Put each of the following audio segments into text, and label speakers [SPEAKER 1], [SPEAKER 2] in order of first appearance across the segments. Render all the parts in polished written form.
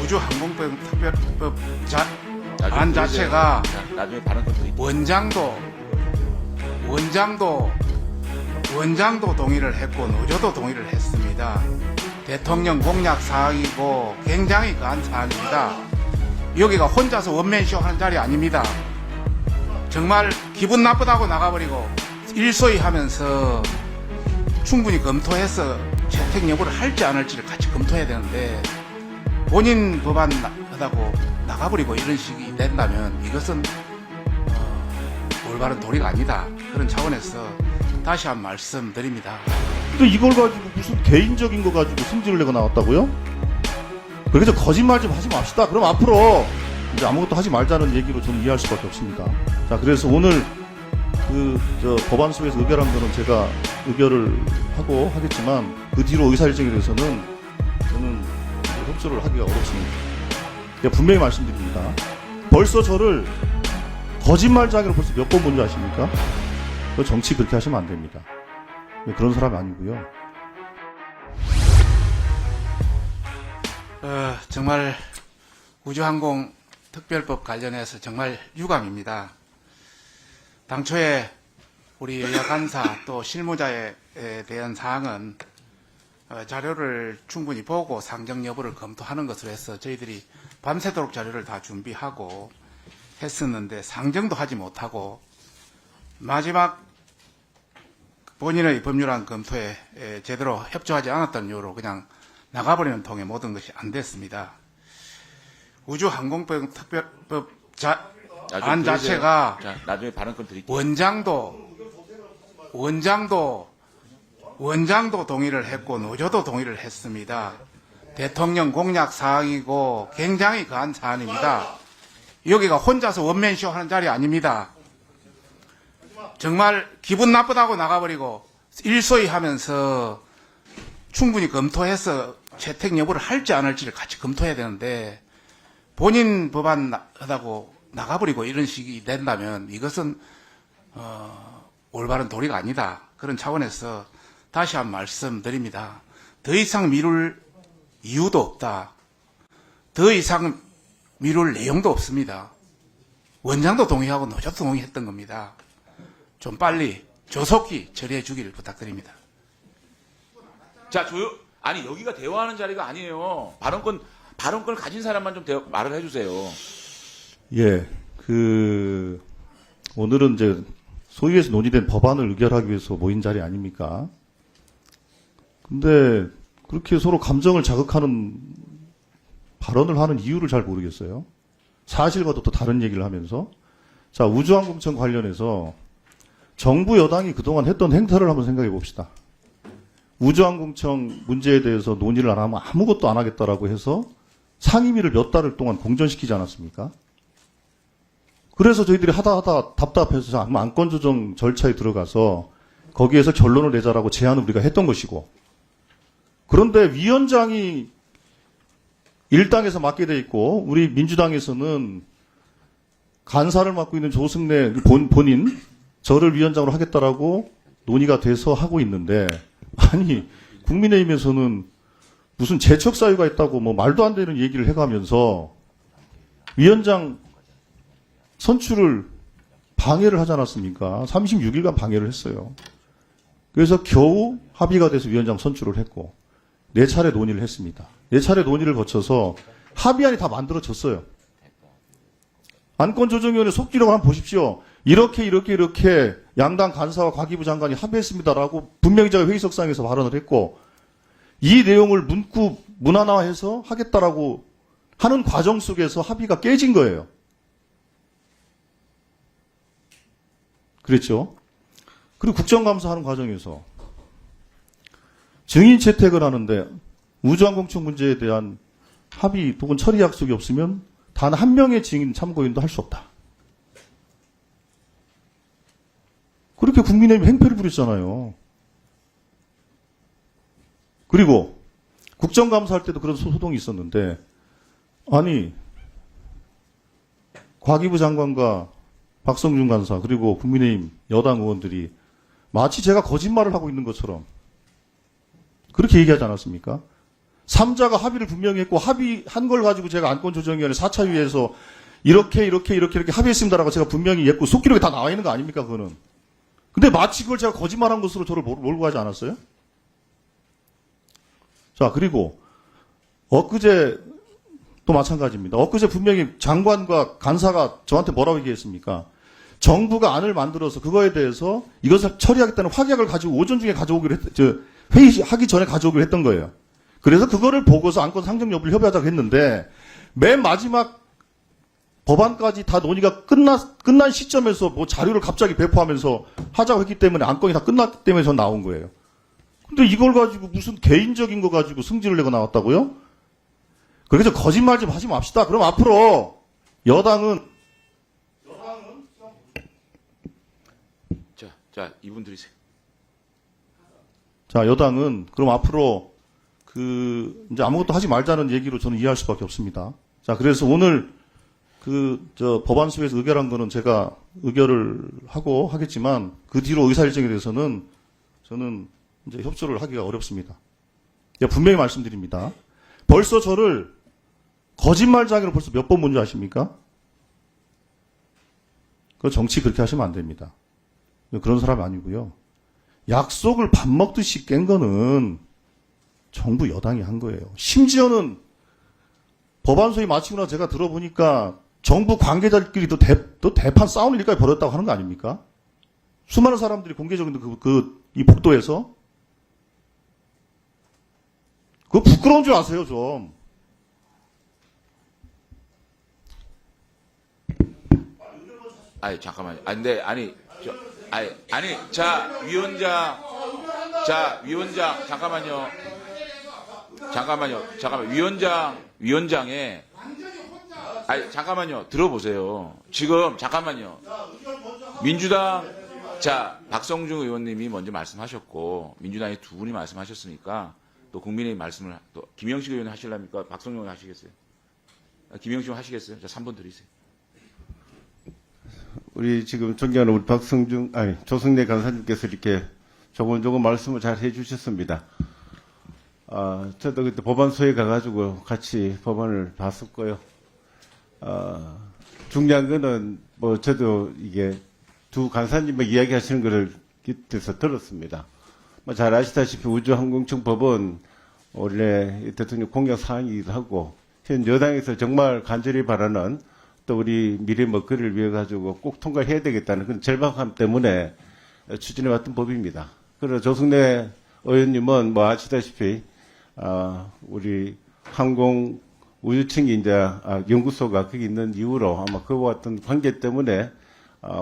[SPEAKER 1] 우주항공법 안 자체가
[SPEAKER 2] 나중에 발언 좀 드릴게요.
[SPEAKER 1] 원장도 동의를 했고 노조도 동의를 했습니다. 대통령 공약 사항이고 굉장히 강한 사안입니다. 여기가 혼자서 원맨쇼 하는 자리 아닙니다. 정말 기분 나쁘다고 나가버리고 일소위 하면서 충분히 검토해서 채택 여부를 할지 안 할지를 같이 검토해야 되는데 본인 법안 하다고 나가버리고 이런 식이 된다면 이것은 올바른 도리가 아니다. 그런 차원에서 다시 한 말씀드립니다.
[SPEAKER 3] 근데 이걸 가지고 무슨 개인적인 거 가지고 승질을 내고 나왔다고요? 그래서 거짓말 좀 하지 맙시다. 그럼 앞으로 이제 아무것도 하지 말자는 얘기로 저는 이해할 수밖에 없습니다. 자, 그래서 오늘 법안 속에서 의결한 거는 제가 의결을 하고 하겠지만 그 뒤로 의사일정에 대해서는 저는 협조를 하기가 어렵습니다. 제가 분명히 말씀드립니다. 벌써 저를 거짓말장애로 벌써 몇 번 본 줄 아십니까? 그 정치 그렇게 하시면 안 됩니다. 그런 사람이 아니고요.
[SPEAKER 1] 정말 우주항공 특별법 관련해서 정말 유감입니다. 당초에 우리 여야 간사 또 실무자에 대한 사항은 자료를 충분히 보고 상정 여부를 검토하는 것으로 해서 저희들이 밤새도록 자료를 다 준비하고 했었는데 상정도 하지 못하고 마지막 본인의 법률안 검토에 제대로 협조하지 않았다는 이유로 그냥 나가버리는 통에 모든 것이 안 됐습니다. 우주항공법 특별법 안 자체가
[SPEAKER 2] 나중에 발언 좀 드릴게요.
[SPEAKER 1] 원장도 동의를 했고 노조도 동의를 했습니다. 대통령 공약 사항이고 굉장히 강한 사안입니다. 여기가 혼자서 원맨쇼 하는 자리 아닙니다. 정말 기분 나쁘다고 나가버리고 일소위 하면서 충분히 검토해서 채택 여부를 할지 안 할지를 같이 검토해야 되는데 본인 법안 하다고 나가버리고 이런 식이 된다면 이것은 올바른 도리가 아니다. 그런 차원에서 다시 한 말씀드립니다. 더 이상 미룰 이유도 없다. 더 이상 미룰 내용도 없습니다. 원장도 동의하고 노조도 동의했던 겁니다. 좀 빨리 조속히 처리해 주기를 부탁드립니다.
[SPEAKER 2] 자, 아니, 여기가 대화하는 자리가 아니에요. 발언권을 가진 사람만 좀 말을 해주세요.
[SPEAKER 3] 예, 오늘은 이제 소위에서 논의된 법안을 의결하기 위해서 모인 자리 아닙니까? 근데 그렇게 서로 감정을 자극하는 발언을 하는 이유를 잘 모르겠어요. 사실과도 또 다른 얘기를 하면서. 자, 우주항공청 관련해서 정부 여당이 그동안 했던 행태를 한번 생각해 봅시다. 우주항공청 문제에 대해서 논의를 안 하면 아무것도 안 하겠다라고 해서 상임위를 몇 달을 동안 공전시키지 않았습니까? 그래서 저희들이 하다 답답해서 안건 조정 절차에 들어가서 거기에서 결론을 내자라고 제안을 우리가 했던 것이고, 그런데 위원장이 일당에서 맡게 돼 있고 우리 민주당에서는 간사를 맡고 있는 조승래 본인 저를 위원장으로 하겠다라고 논의가 돼서 하고 있는데, 아니 국민의힘에서는 무슨 재척 사유가 있다고 뭐 말도 안 되는 얘기를 해가면서 위원장 선출을 방해를 하지 않았습니까? 36일간 방해를 했어요. 그래서 겨우 합의가 돼서 위원장 선출을 했고 4차례 논의를 했습니다. 4차례 논의를 거쳐서 합의안이 다 만들어졌어요. 안건조정위원회 속기록 한번 보십시오. 이렇게 양당 간사와 과기부 장관이 합의했습니다라고 분명히 제가 회의석상에서 발언을 했고, 이 내용을 문안화해서 하겠다라고 하는 과정 속에서 합의가 깨진 거예요. 그랬죠? 그리고 국정감사하는 과정에서 증인 채택을 하는데 우주항공청 문제에 대한 합의 혹은 처리 약속이 없으면 단 한 명의 증인 참고인도 할 수 없다. 그렇게 국민의힘 행패를 부렸잖아요. 그리고 국정감사할 때도 그런 소동이 있었는데, 아니 과기부 장관과 박성준 간사 그리고 국민의힘 여당 의원들이 마치 제가 거짓말을 하고 있는 것처럼 그렇게 얘기하지 않았습니까? 3자가 합의를 분명히 했고 합의한 걸 가지고 제가 안건조정위원회 4차위에서 이렇게 합의했습니다라고 제가 분명히 했고 속기록에 다 나와 있는 거 아닙니까 그거는. 근데 마치 그걸 제가 거짓말한 것으로 저를 몰고 가지 않았어요? 자, 그리고 엊그제 또 마찬가지입니다. 엊그제 분명히 장관과 간사가 저한테 뭐라고 얘기했습니까? 정부가 안을 만들어서 그거에 대해서 이것을 처리하겠다는 확약을 가지고 오전 중에 회의하기 전에 가져오기로 했던 거예요. 그래서 그거를 보고서 안건 상정 여부를 협의하자고 했는데 맨 마지막 법안까지 다 논의가 끝난 시점에서 뭐 자료를 갑자기 배포하면서 하자고 했기 때문에 안건이 다 끝났기 때문에 전 나온 거예요. 근데 이걸 가지고 무슨 개인적인 거 가지고 승질을 내고 나왔다고요? 그래서 거짓말 좀 하지 맙시다. 그럼 앞으로 여당은
[SPEAKER 2] 자, 이분 들으세요.
[SPEAKER 3] 자, 여당은 그럼 앞으로 이제 아무것도 하지 말자는 얘기로 저는 이해할 수밖에 없습니다. 자, 그래서 오늘 법안소에서 의결한 거는 제가 의결을 하고 하겠지만 그 뒤로 의사일정에 대해서는 저는 이제 협조를 하기가 어렵습니다. 분명히 말씀드립니다. 벌써 저를 거짓말장애로 벌써 몇 번 본 줄 아십니까? 그 정치 그렇게 하시면 안 됩니다. 그런 사람이 아니고요. 약속을 밥 먹듯이 깬 거는 정부 여당이 한 거예요. 심지어는 법안 소위 마치고 나서 제가 들어보니까 정부 관계자들끼리 또 대판 싸우는 일까지 벌였다고 하는 거 아닙니까? 수많은 사람들이 공개적인 이 복도에서. 그거 부끄러운 줄 아세요, 좀.
[SPEAKER 2] 아니, 잠깐만요. 위원장, 잠깐만요. 위원장의, 잠깐만요. 들어보세요. 지금, 잠깐만요. 민주당, 박성중 의원님이 먼저 말씀하셨고, 민주당의 두 분이 말씀하셨으니까, 또 국민의 말씀을, 또, 김영식 의원이 하실랍니까? 박성중 의원 하시겠어요? 김영식 의원 하시겠어요? 자, 3번 드리세요.
[SPEAKER 4] 우리 지금 존경하는 우리 조승래 간사님께서 이렇게 조곤조곤 말씀을 잘 해주셨습니다. 저도 그때 법안소에 가가지고 같이 법안을 봤었고요. 중요한 거는 저도 이게 두 간사님이 이야기하시는 거를 곁에서 들었습니다. 잘 아시다시피 우주항공청법은 원래 대통령 공약 사항이기도 하고 현 여당에서 정말 간절히 바라는 또 우리 미래 먹거리를 위해 가지고 꼭 통과해야 되겠다는 그런 절박함 때문에 추진해왔던 법입니다. 그리고 조승래 의원님은 아시다시피 우리 항공 우주청이 이제 연구소가 거기 있는 이후로 아마 그와 같은 관계 때문에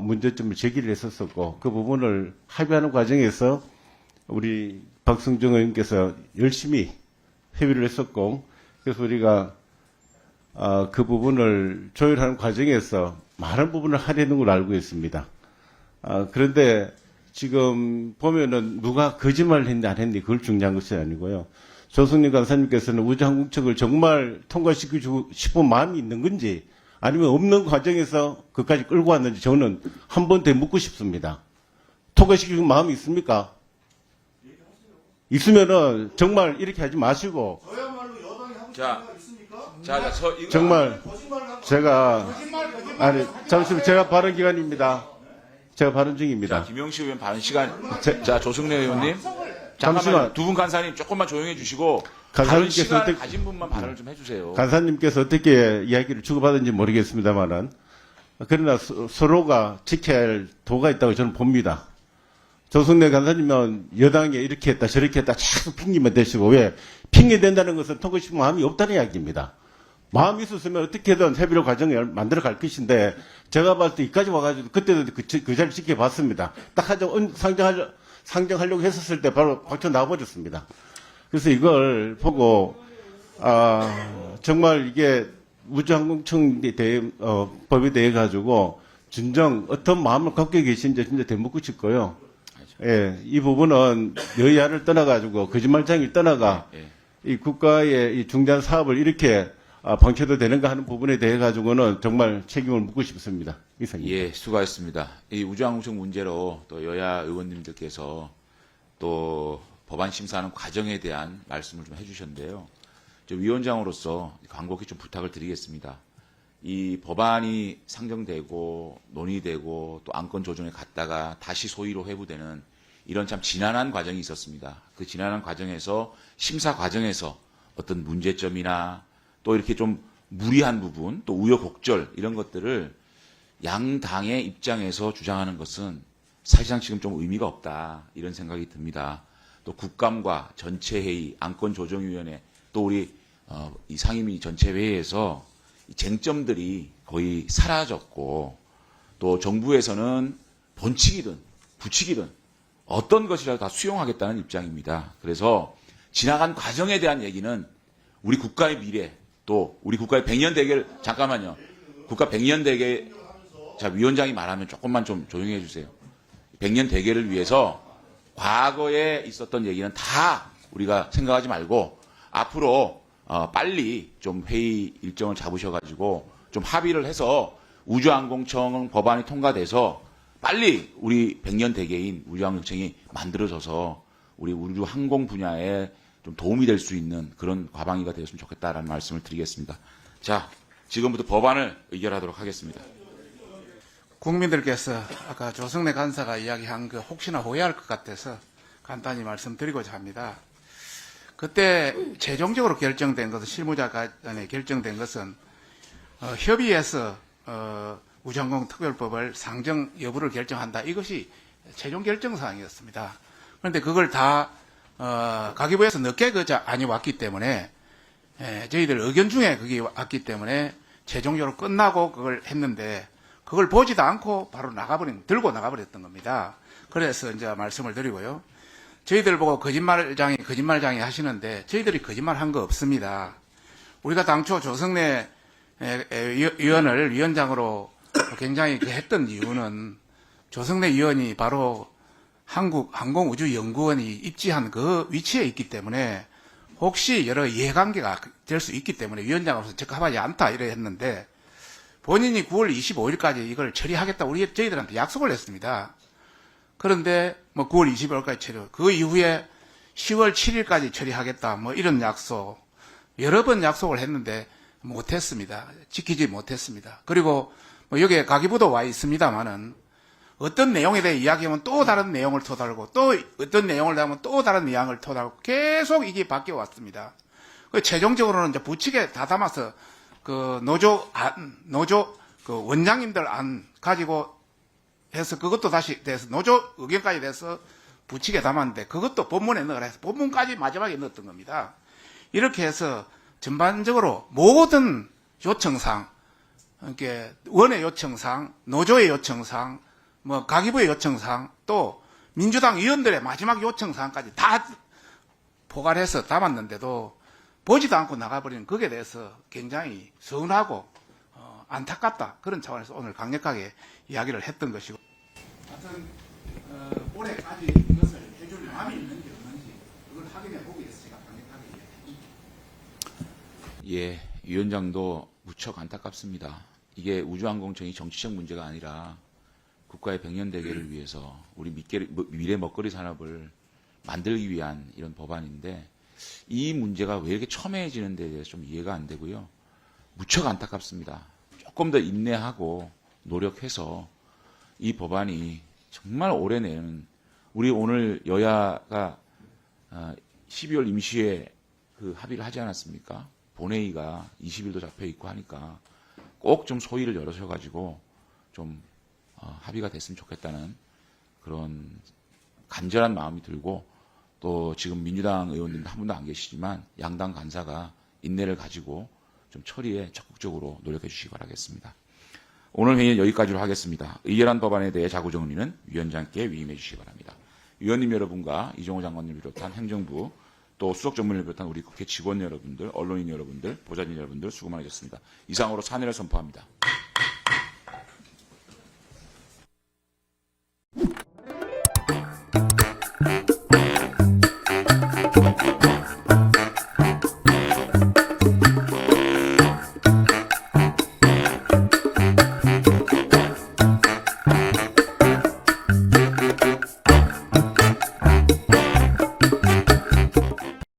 [SPEAKER 4] 문제점을 제기를 했었었고 그 부분을 합의하는 과정에서 우리 박성중 의원께서 열심히 회의를 했었고 그래서 우리가 그 부분을 조율하는 과정에서 많은 부분을 하려는 걸 알고 있습니다. 그런데 지금 보면은 누가 거짓말을 했니 안 했니 그걸 중요한 것이 아니고요. 조승래 간사님께서는 우주항공청을 정말 통과시키고 싶은 마음이 있는 건지 아니면 없는 과정에서 그까지 끌고 왔는지 저는 한 번 더 묻고 싶습니다. 통과시키고 마음이 있습니까? 있으면은 정말 이렇게 하지 마시고 정말 제가 잠시만 제가 발언 기간입니다. 제가 발언 중입니다.
[SPEAKER 2] 김영식 의원 발언 시간. 조승래 의원님.
[SPEAKER 4] 잠시만.
[SPEAKER 2] 두 분 간사님 조금만 조용해 주시고 발언
[SPEAKER 4] 간사님께서
[SPEAKER 2] 시간 가진 분만 발언을 좀 해주세요.
[SPEAKER 4] 간사님께서 어떻게 이야기를 주고받은지 모르겠습니다만은 그러나 서로가 지켜야 할 도가 있다고 저는 봅니다. 조승래 간사님은 여당에 이렇게 했다 저렇게 했다 자꾸 핑계만 대시고 왜 핑계 된다는 것은 통과시키는 마음이 없다는 이야기입니다. 마음이 있었으면 어떻게든 협의를 과정을 만들어 갈 것인데 제가 봤을 때 이까지 와가지고 그때도 그 자리를 지켜봤습니다. 딱 상정하려고 했었을 때 바로 박쳐 나와버렸습니다. 그래서 이걸 보고 정말 이게 우주항공청에 대해 법에 대해 가지고 진정 어떤 마음을 갖고 계신지 진짜 되묻고 싶고요. 예, 이 부분은 여야를 떠나가지고 거짓말장이 떠나가 이 국가의 이 중대한 사업을 이렇게 방치도 되는가 하는 부분에 대해 가지고는 정말 책임을 묻고 싶습니다. 이상입니다.
[SPEAKER 2] 예, 수고하셨습니다. 이 우주항공청 문제로 또 여야 의원님들께서 또 법안 심사하는 과정에 대한 말씀을 좀 해주셨는데요. 저 위원장으로서 간곡히 좀 부탁을 드리겠습니다. 이 법안이 상정되고 논의되고 또 안건 조정에 갔다가 다시 소위로 회부되는 이런 참 지난한 과정이 있었습니다. 그 지난한 과정에서 심사 과정에서 어떤 문제점이나 또 이렇게 좀 무리한 부분 또 우여곡절 이런 것들을 양당의 입장에서 주장하는 것은 사실상 지금 좀 의미가 없다 이런 생각이 듭니다. 또 국감과 전체회의, 안건조정위원회 또 우리 이 상임위 전체회의에서 이 쟁점들이 거의 사라졌고 또 정부에서는 본칙이든 부칙이든 어떤 것이라도 다 수용하겠다는 입장입니다. 그래서 지나간 과정에 대한 얘기는 우리 국가의 미래 또 우리 국가의 100년 대계를 잠깐만요. 국가 100년 대계 자 위원장이 말하면 조금만 좀 조용히 해주세요. 100년 대계를 위해서 과거에 있었던 얘기는 다 우리가 생각하지 말고 앞으로 빨리 좀 회의 일정을 잡으셔가지고 좀 합의를 해서 우주항공청 법안이 통과돼서 빨리 우리 100년 대계인 우주항공청이 만들어져서 우리 우주항공 분야에 좀 도움이 될 수 있는 그런 과방위가 되었으면 좋겠다라는 말씀을 드리겠습니다. 자, 지금부터 법안을 의결하도록 하겠습니다.
[SPEAKER 1] 국민들께서 아까 조성래 간사가 이야기한 그 혹시나 오해할 것 같아서 간단히 말씀드리고자 합니다. 그때 최종적으로 결정된 것은 실무자 간에 결정된 것은 협의해서 우주항공 특별법을 상정 여부를 결정한다. 이것이 최종 결정 사항이었습니다. 그런데 그걸 다 가기부에서 늦게 안이 왔기 때문에 저희들 의견 중에 그게 왔기 때문에 최종적으로 끝나고 그걸 했는데 그걸 보지도 않고 바로 들고 나가버렸던 겁니다. 그래서 이제 말씀을 드리고요. 저희들 보고 거짓말장이 하시는데 저희들이 거짓말 한 거 없습니다. 우리가 당초 조성래 위원을 위원장으로 굉장히 했던 이유는 조성래 위원이 바로 한국항공우주연구원이 입지한 그 위치에 있기 때문에 혹시 여러 이해관계가 될 수 있기 때문에 위원장으로서 적합하지 않다 이래 했는데 본인이 9월 25일까지 이걸 처리하겠다 저희들한테 약속을 했습니다. 그런데 9월 25일까지 처리, 그 이후에 10월 7일까지 처리하겠다 이런 약속 여러 번 약속을 했는데 못했습니다. 지키지 못했습니다. 그리고 여기에 가기부도 와 있습니다만은 어떤 내용에 대해 이야기하면 또 다른 내용을 토달고 또 어떤 내용을 하면 또 다른 내용을 토달고 계속 이게 바뀌어 왔습니다. 최종적으로는 이제 부칙에 다 담아서 그 노조 그 원장님들 안 가지고 해서 그것도 다시 돼서 노조 의견까지 돼서 부칙에 담았는데 그것도 본문에 넣으라 해서 본문까지 마지막에 넣었던 겁니다. 이렇게 해서 전반적으로 모든 요청상, 이렇게 원의 요청상, 노조의 요청상, 가기부의 요청상, 또 민주당 의원들의 마지막 요청사항까지 다 포괄해서 담았는데도 보지도 않고 나가버리는 거기에 대해서 굉장히 서운하고 안타깝다. 그런 차원에서 오늘 강력하게 이야기를 했던 것이고 하여튼 올해까지 이것을 해줄 마음이 있는지 없는지 그걸 확인해 보기 위해서 제가 강력하게 이야기했습니다.
[SPEAKER 2] 예, 위원장도 무척 안타깝습니다. 이게 우주항공청이 정치적 문제가 아니라 국가의 100년 대계를 위해서 우리 미래 먹거리 산업을 만들기 위한 이런 법안인데 이 문제가 왜 이렇게 첨예해지는 데 대해서 좀 이해가 안 되고요. 무척 안타깝습니다. 조금 더 인내하고 노력해서 이 법안이 정말 올해 내는 우리 오늘 여야가 12월 임시회 그 합의를 하지 않았습니까? 본회의가 20일도 잡혀 있고 하니까 꼭 좀 소위를 열으셔가지고 좀 합의가 됐으면 좋겠다는 그런 간절한 마음이 들고 또 지금 민주당 의원님도 한 분도 안 계시지만 양당 간사가 인내를 가지고 좀 처리에 적극적으로 노력해 주시기 바라겠습니다. 오늘 회의는 여기까지로 하겠습니다. 의결한 법안에 대해 자구정리는 위원장께 위임해 주시기 바랍니다. 위원님 여러분과 이종호 장관님을 비롯한 행정부 또 수석 전문위를 비롯한 우리 국회 직원 여러분들, 언론인 여러분들, 보좌진 여러분들 수고 많으셨습니다. 이상으로 사내를 선포합니다.